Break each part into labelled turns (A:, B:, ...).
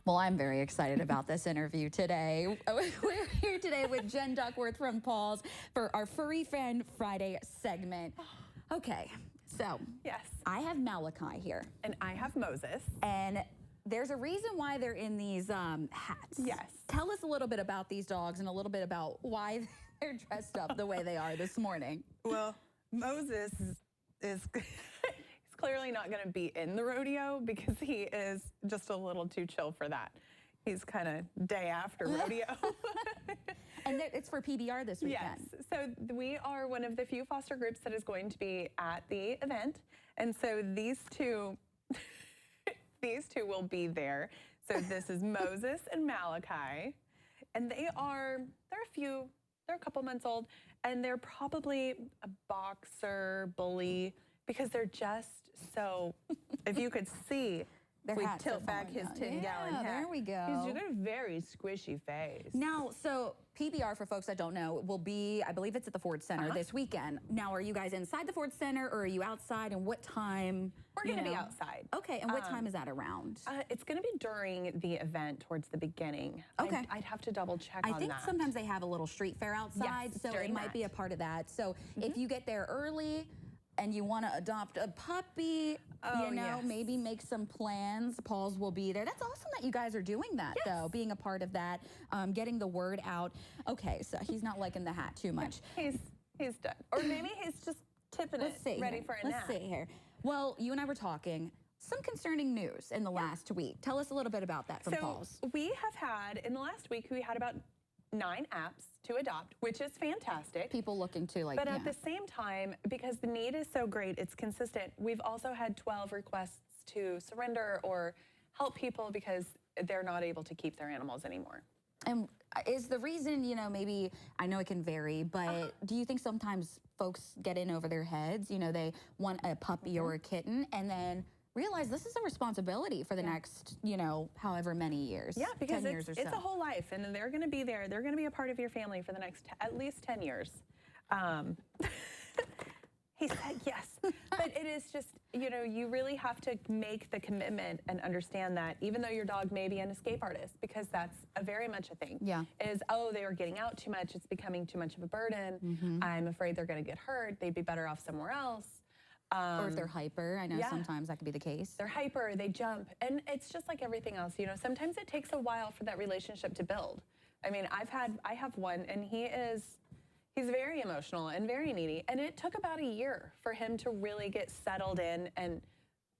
A: Well, I'm very excited about this interview today. We're here today with Jen Duckworth from Paws for our Furry Friend Friday segment. Okay, so
B: yes,
A: I have Malachi here.
B: And I have Moses.
A: And there's a reason why they're in these hats.
B: Yes.
A: Tell us a little bit about these dogs and a little bit about why they're dressed up the way they are this morning.
B: Well, Moses is he's clearly not going to be in the rodeo because he is just a little too chill for that. He's kind of day after rodeo.
A: And it's for PBR this weekend.
B: Yes. So we are one of the few foster groups that is going to be at the event. And so these two will be there. So this is Moses and Malachi. And they're a couple months old, and they're probably a boxer, bully, because they're just so, if you could see, we tilt back his 10-gallon hat.
A: There we go.
B: He's got a very squishy face.
A: Now, so PBR, for folks that don't know, will be, I believe it's at the Ford Center this weekend. Now, are you guys inside the Ford Center, or are you outside, and what time?
B: We're going to be outside.
A: Okay, and what time is that around?
B: It's going to be during the event, towards the beginning.
A: Okay.
B: I'd have to double check on that.
A: I think sometimes they have a little street fair outside,
B: Yes,
A: so it might be a part of that. So if you get there early and you want to adopt a puppy, maybe make some plans. Paws will be there. That's awesome that you guys are doing that, though, being a part of that, getting the word out. Okay, so he's not liking the hat too much.
B: He's done. Or maybe he's just tipping ready for a nap.
A: Let's see here. Well, you and I were talking. Some concerning news in the last week. Tell us a little bit about that from Paws.
B: We have had, in the last week, we had about 9 apps to adopt, which is fantastic.
A: People looking to
B: But at the same time, because the need is so great, it's consistent, we've also had 12 requests to surrender or help people because they're not able to keep their animals anymore.
A: And is the reason, maybe, I know it can vary, but do you think sometimes folks get in over their heads? They want a puppy or a kitten and then realize this is a responsibility for the next, however many years.
B: Yeah, because
A: 10 years or so.
B: It's a whole life, and they're going to be there. They're going to be a part of your family for the next at least 10 years. He said yes. But it is just, you really have to make the commitment and understand that even though your dog may be an escape artist, because that's very much a thing, is, they are getting out too much, it's becoming too much of a burden, I'm afraid they're going to get hurt, they'd be better off somewhere else.
A: Or if they're hyper, I know sometimes that could be the case.
B: They're hyper, they jump, and it's just like everything else. Sometimes it takes a while for that relationship to build. I mean, I have one, and he's very emotional and very needy, and it took about a year for him to really get settled in and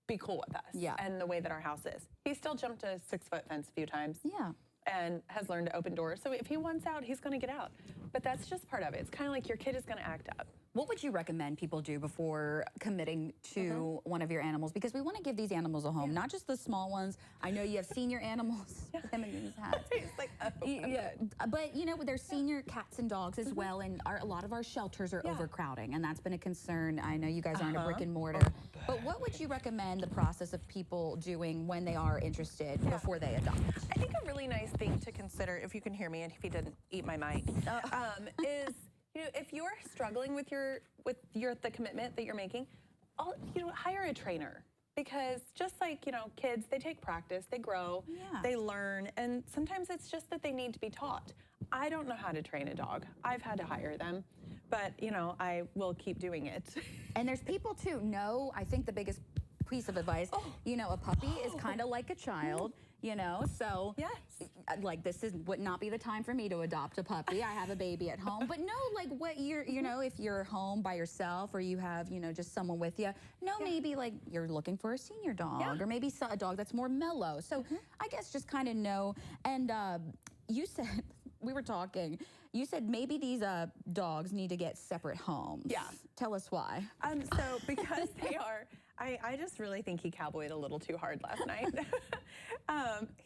B: be cool with us and the way that our house is. He still jumped a 6-foot fence a few times.
A: Yeah.
B: And has learned to open doors. So if he wants out, he's going to get out. But that's just part of it. It's kind of like your kid is going to act up.
A: What would you recommend people do before committing to one of your animals? Because we want to give these animals a home, not just the small ones. I know you have senior animals, them in these hats.
B: It's like,
A: But there's senior cats and dogs as well, and a lot of our shelters are overcrowding, and that's been a concern. I know you guys aren't a brick and mortar, but what would you recommend the process of people doing when they are interested before they adopt?
B: I think a really nice thing to consider, if you can hear me and if he didn't eat my mic, is if you're struggling with the commitment that you're making, hire a trainer. Because just like, kids, they take practice, they grow, they learn, and sometimes it's just that they need to be taught. I don't know how to train a dog. I've had to hire them, but, I will keep doing it.
A: And there's people too, I think the biggest piece of advice, a puppy is kind of like a child. So like this would not be the time for me to adopt a puppy. I have a baby at home, but what you're, if you're home by yourself or you have, just someone with you, maybe like you're looking for a senior dog or maybe a dog that's more mellow. So I guess just kind of know. And you said, we were talking, you said maybe these dogs need to get separate homes.
B: Yeah.
A: Tell us why.
B: So because they are, I just really think he cowboyed a little too hard last night.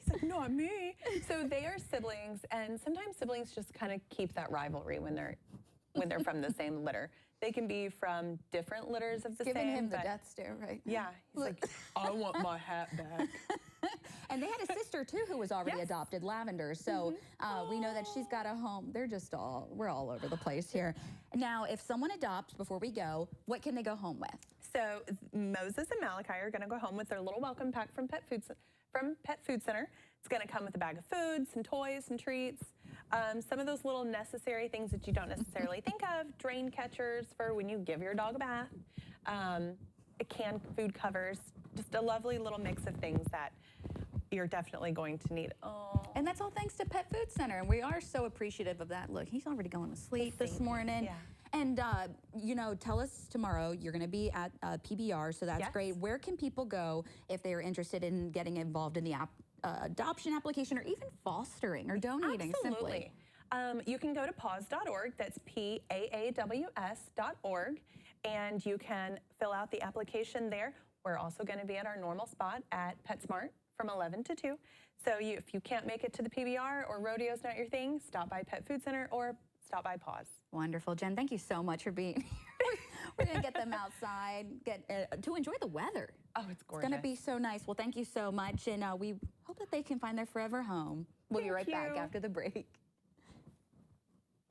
B: He's like, not me. So they are siblings, and sometimes siblings just kind of keep that rivalry when they're from the same litter. They can be from different litters of the same.
A: Giving him the death stare right now.
B: Yeah, he's like, I want my hat back.
A: And they had a sister too who was already adopted, Lavender. So we know that she's got a home. We're all over the place here. Now, if someone adopts, before we go, what can they go home with?
B: So Moses and Malachi are going to go home with their little welcome pack from Pet Food Center. It's going to come with a bag of food, some toys, some treats, some of those little necessary things that you don't necessarily think of, drain catchers for when you give your dog a bath, canned food covers, just a lovely little mix of things that you're definitely going to need. Oh.
A: And that's all thanks to Pet Food Center, and we are so appreciative of that. Look, he's already going to sleep this morning.
B: Yeah.
A: And, you know, tell us tomorrow, you're going to be at PBR, so that's great. Where can people go if they're interested in getting involved in the adoption application or even fostering or donating simply?
B: You can go to paws.org, that's PAAWS.org, and you can fill out the application there. We're also going to be at our normal spot at PetSmart from 11 to 2. So if you can't make it to the PBR or rodeo's not your thing, stop by Pet Food Center or stop by Paws.
A: Wonderful. Jen, thank you so much for being here. We're going to get them outside, to enjoy the weather.
B: Oh, it's gorgeous.
A: It's going to be so nice. Well, thank you so much, and we hope that they can find their forever home. We'll be right back after the break.